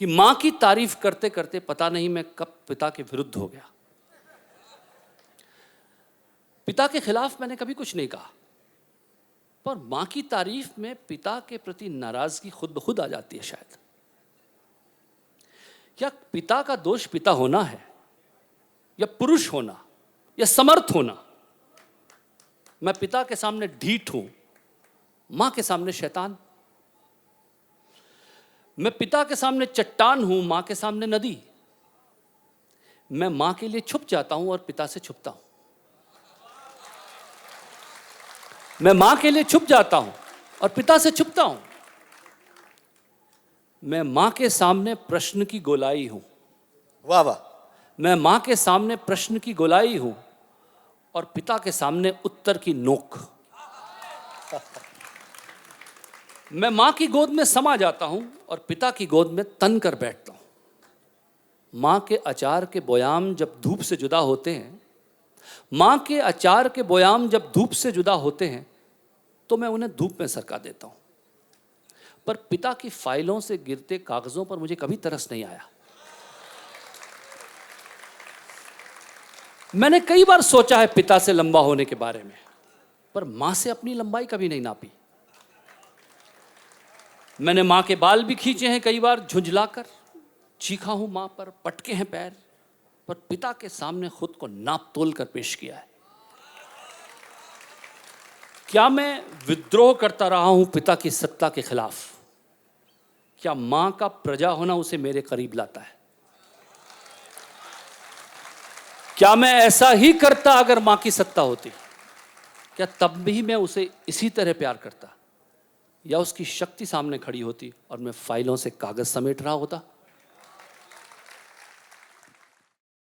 कि मां की तारीफ करते करते पता नहीं मैं कब पिता के विरुद्ध हो गया। पिता के खिलाफ मैंने कभी कुछ नहीं कहा, पर मां की तारीफ में पिता के प्रति नाराजगी खुद ब खुद आ जाती है शायद। क्या पिता का दोष पिता होना है, या पुरुष होना, या समर्थ होना? मैं पिता के सामने ढीठ हूं, मां के सामने शैतान। मैं पिता के सामने चट्टान हूं, मां के सामने नदी। मैं मां के लिए छुप जाता हूं और पिता से छुपता हूं। मैं मां के लिए छुप जाता हूं और पिता से छुपता हूं। मैं मां के सामने प्रश्न की गोलाई हूं। वाह वाह। मैं मां के सामने प्रश्न की गोलाई हूं और पिता के सामने उत्तर की नोक। मैं मां की गोद में समा जाता हूं और पिता की गोद में तन कर बैठता हूं। मां के अचार के बोयाम जब धूप से जुदा होते हैं, मां के अचार के बोयाम जब धूप से जुदा होते हैं, तो मैं उन्हें धूप में सरका देता हूं। पर पिता की फाइलों से गिरते कागजों पर मुझे कभी तरस नहीं आया। मैंने कई बार सोचा है पिता से लंबा होने के बारे में, पर मां से अपनी लंबाई कभी नहीं नापी। मैंने मां के बाल भी खींचे हैं कई बार झुंझलाकर, चीखा हूं मां पर, पटके हैं पैर, पर पिता के सामने खुद को नाप तोल कर पेश किया है। क्या मैं विद्रोह करता रहा हूं पिता की सत्ता के खिलाफ? क्या मां का प्रजा होना उसे मेरे करीब लाता है? क्या मैं ऐसा ही करता अगर मां की सत्ता होती? क्या तब भी मैं उसे इसी तरह प्यार करता, या उसकी शक्ति सामने खड़ी होती और मैं फाइलों से कागज समेट रहा होता?